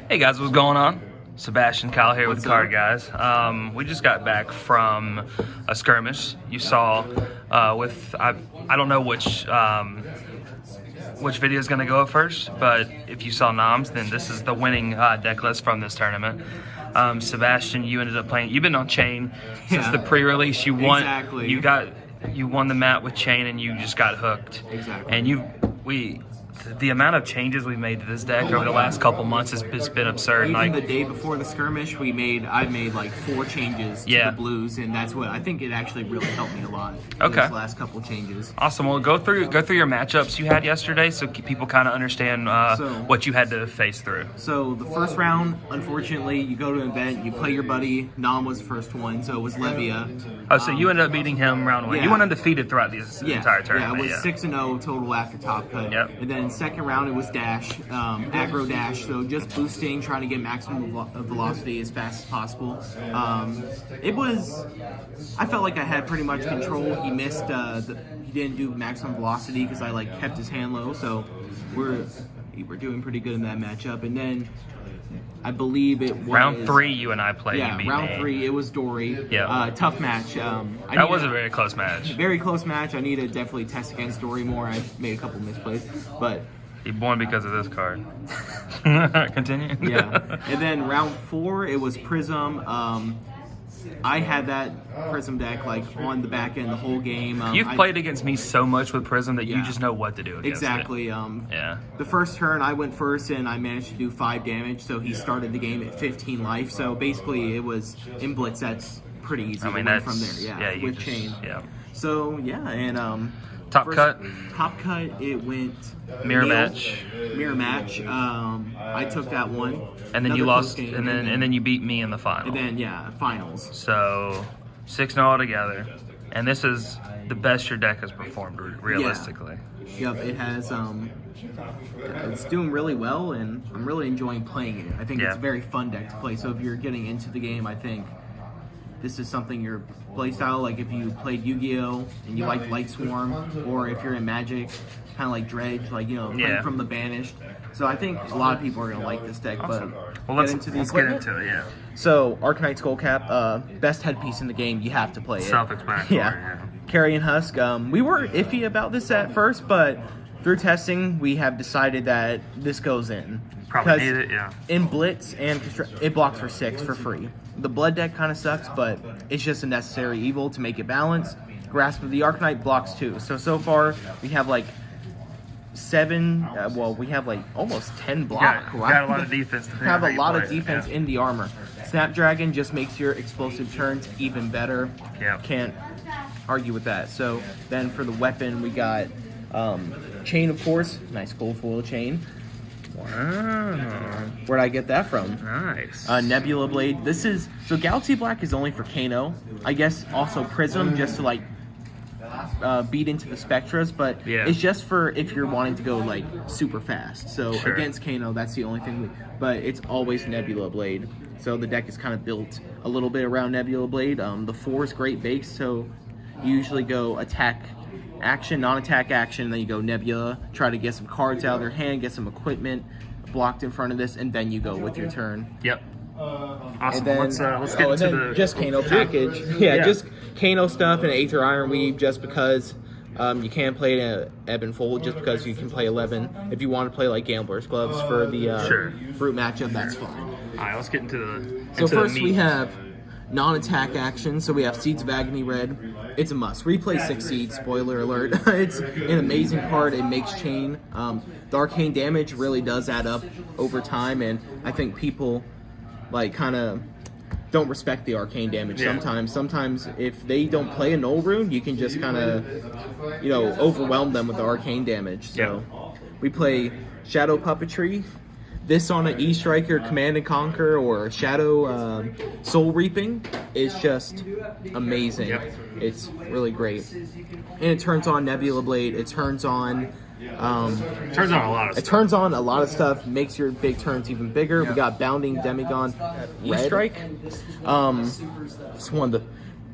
Hey guys, what's going on? Sebastian, Kyle here with the Card Guys. We just got back from a skirmish. You saw with I don't know which video is going to go up first, but if you saw Noms, then this is the winning deck list from this tournament. Sebastian, you ended up playing. You've been on Chane since the pre-release. You won. Exactly. You won the mat with Chane, and you just got hooked. Exactly. And the amount of changes we made to this deck over the last couple months has been absurd. Even the day before the skirmish, I made like 4 changes to the blues, and that's what I think it actually really helped me a lot. Okay. Those last couple changes. Awesome. Well, go through your matchups you had yesterday, so people kind of understand what you had to face through. So the first round, unfortunately, you go to an event, you play your buddy. Nam was the first one, so it was Levia. Oh, so you ended up beating him round 1. Yeah. You went undefeated throughout this entire tournament. Yeah, it was 6-0 total after top cut. Yep. And then second round it was dash, aggro dash, so just boosting, trying to get maximum velocity as fast as possible. I felt like I had pretty much control. He missed, he didn't do maximum velocity because I kept his hand low, so we're doing pretty good in that matchup. And then I believe it was round 3. You and I played. Yeah, round 3. It was Dory. Yeah. Tough match. That was a very close match. Very close match. I need to definitely test against Dory more. I made a couple misplays, but he won because of this card. Continue. Yeah. And then round 4, it was Prism. I had that Prism deck on the back end the whole game. You've played against me so much with Prism that you just know what to do against exactly. it. The first turn I went first and I managed to do 5 damage, so he started the game at 15 life. So basically it was in Blitz. That's pretty easy to win from there. Yeah, with Chane. Yeah. So yeah, and top cut, it went mirror match. I took that one, and then you lost, and then you beat me in the final. And then finals. So 6-0 altogether, and this is the best your deck has performed realistically. Yep, it has. It's doing really well, and I'm really enjoying playing it. I think it's a very fun deck to play. So if you're getting into the game, I think this is something your playstyle, like if you played Yu-Gi-Oh! And you like Light Swarm, or if you're in Magic, kind of like Dredge, playing from the Banished. So I think a lot of people are going to like this deck. Awesome. But let's get into it, yeah. So, Arcanite Skullcap, best headpiece in the game, you have to play it. Self-explanatory, yeah. Carrion Husk, we were iffy about this at first, but through testing, we have decided that this goes in. Probably need it, yeah. In Blitz, and it blocks for 6 for free. The Blood deck kind of sucks, but it's just a necessary evil to make it balanced. Grasp of the Arcanite blocks 2. So far, we have 7, we have almost 10 block. Got a lot of defense. Have a lot of defense in the armor. Snapdragon just makes your explosive turns even better. Yeah. Can't argue with that. So then for the weapon, we got Chane, of course. Nice gold foil Chane. Wow. Where'd I get that from? Nice. Nebula Blade. So Galaxy Black is only for Kano. I guess also Prism just to beat into the Spectras, but it's just for if you're wanting to go super fast. So against Kano, that's the only thing. But it's always Nebula Blade. So the deck is kind of built a little bit around Nebula Blade. The 4 is great base, so you usually go attack action, non-attack action, and then you go Nebula, try to get some cards out of their hand, get some equipment blocked in front of this, and then you go with your turn. Yep. Awesome. And then, let's get into the just Kano package. Just Kano stuff and Aether Iron Weave, just because you can play it Ebb and Fold, just because you can play 11. If you want to play Gambler's Gloves for the brute matchup, that's fine. All right, let's get into the So first we have non-attack action. So we have Seeds of Agony Red. It's a must. Replay 6 Seeds, spoiler alert. It's an amazing card. It makes Chane. The arcane damage really does add up over time, and I think people kind of don't respect the arcane damage sometimes if they don't play a null rune, you can just kind of overwhelm them with the arcane damage. So we play Shadow Puppetry. This on an E-Striker, Command and Conquer, or Shadow Soul Reaping is just amazing. It's really great. And it turns on Nebula Blade. It turns on turns on a lot of stuff. It turns on a lot of stuff, makes your big turns even bigger. We got Bounding Demigon Red. E-Strike. It's one of the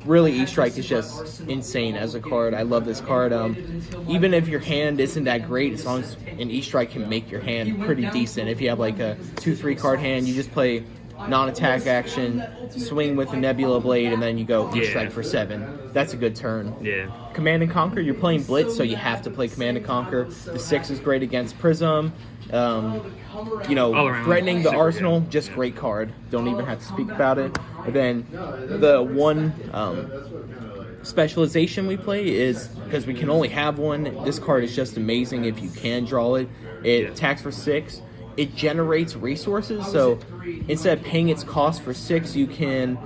really, E-Strike is just insane as a card. I love this card. Even if your hand isn't that great, as long as an E-Strike can make your hand pretty decent. If you have like a 2-3 card hand, you just play non-attack action, swing with the Nebula Blade, and then you go E-Strike for 7. That's a good turn. Yeah. Command and Conquer, you're playing Blitz, so you have to play Command and Conquer. The 6 is great against Prism. You know, threatening the arsenal, just great card. Don't even have to speak about it. And then the one specialization we play is, because we can only have one, this card is just amazing if you can draw it. It attacks for 6. It generates resources, so instead of paying its cost for 6, you can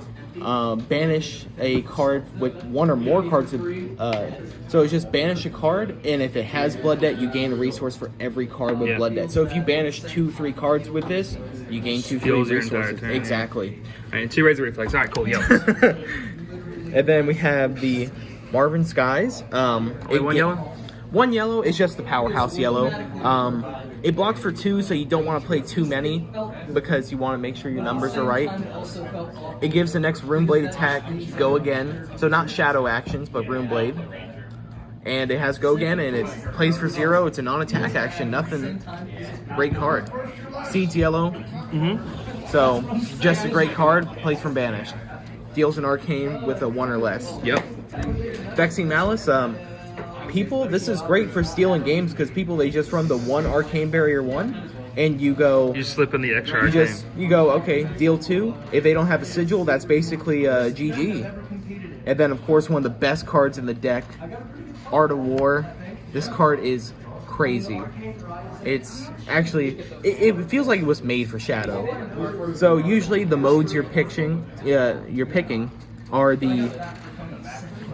banish a card with one or more cards. So it's just banish a card, and if it has Blood Debt, you gain a resource for every card with Blood Debt. So if you banish 2-3 cards with this, you gain 2-3 resources. Exactly. All right, and 2 Razor Reflex. All right, cool. Yellow. And then we have the Marvin Skies. Wait, one yellow? One yellow is just the powerhouse yellow. It blocks for 2, so you don't want to play too many because you want to make sure your numbers are right. It gives the next Runeblade attack Go Again, so not shadow actions, but Runeblade. And it has Go Again, and it plays for 0. It's a non-attack action, nothing. Great card. Seeds yellow, so just a great card. Plays from Banished. Deals an arcane with a 1 or less. Yep. Vexing Malice. People, this is great for stealing games because people, they just run the 1 Arcane Barrier 1, and you go. You slip in the extra arcane. You go, okay, deal 2. If they don't have a sigil, that's basically GG. And then, of course, one of the best cards in the deck, Art of War. This card is crazy. It's actually, it feels like it was made for Shadow. So usually the modes you're picking are the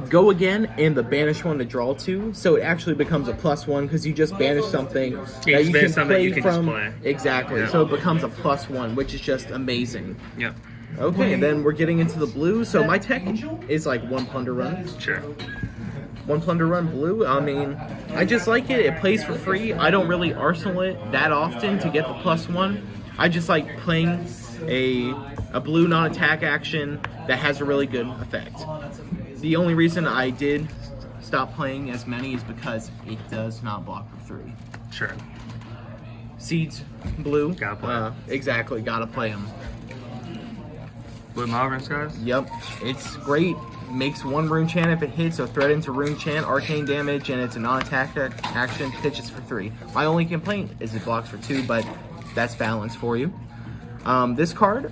Go Again and the Banish one to draw 2, so it actually becomes a +1 because you just banish something that you can play from. Exactly, so it becomes a +1, which is just amazing. Yep. Okay, and then we're getting into the blue. So my tech is like 1 Plunder Run. Sure. 1 Plunder Run blue. I mean, I just like it. It plays for free. I don't really arsenal it that often to get the +1. I just like playing a blue non-attack action that has a really good effect. The only reason I did stop playing as many is because it does not block for 3. Sure. Seeds, blue. Gotta play. Exactly, gotta play them. Blue Marvin Skies? Yep, it's great. Makes 1 Rune Chant if it hits, so threat into Rune Chant, arcane damage, and it's a non-attack action, pitches for 3. My only complaint is it blocks for 2, but that's balanced for you. This card,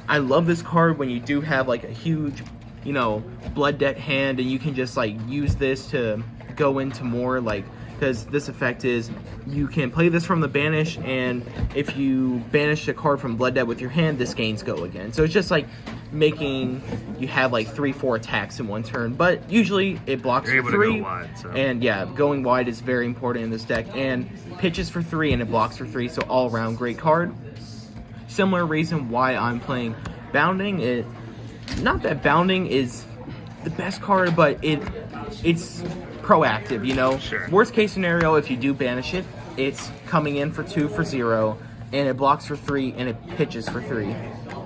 I love this card when you do have like a huge, you know, Blood Debt hand, and you can just like use this to go into more, like, because this effect is you can play this from the banish, and if you banish a card from Blood Debt with your hand, this gains Go Again. So it's just like making you have like 3-4 attacks in 1 turn, but usually it blocks You're for able 3. to go wide, so. And yeah, going wide is very important in this deck, and pitches for 3 and it blocks for 3, so all around great card. Similar reason why I'm playing Bounding. Not that Bounding is the best card, but it's proactive, you know? Sure. Worst case scenario, if you do banish it, it's coming in for 2 for 0, and it blocks for 3, and it pitches for 3.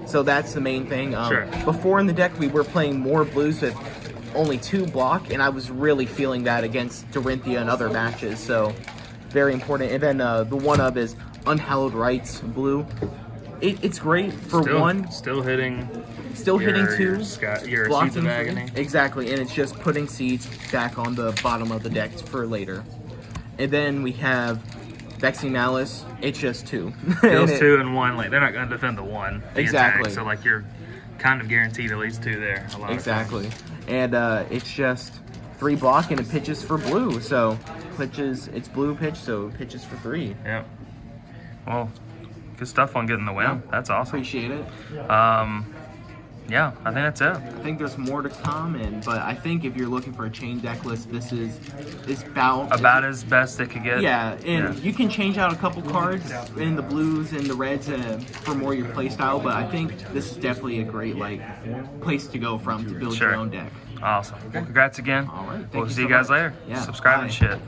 So that's the main thing. Sure. Before in the deck, we were playing more blues with only 2 block, and I was really feeling that against Dorinthia and other matches, so very important. And then the one-up is Unhallowed Rites, blue. It's great for 1. Still hitting 2. Your Seeds of Agony. Exactly, and it's just putting seeds back on the bottom of the deck for later. And then we have Vexing Malice. It's just 2. Deals 2 and 1. Like, they're not going to defend the 1. Exactly. Attack, so like you're kind of guaranteed at least 2 there. Exactly. And it's just 3 block, and it pitches for blue. So it's blue pitch, so it pitches for 3. Yep. Well, good stuff on getting the win. Yeah. That's awesome. Appreciate it. Yeah, I think that's it. I think there's more to come, but I think if you're looking for a Chane deck list, this is about as best it could get. Yeah, and you can change out a couple cards in the blues and the reds for more your play style, but I think this is definitely a great place to go from to build your own deck. Awesome. Well, congrats again. All right. We'll see you guys later. Yeah. Subscribe Bye. and shit.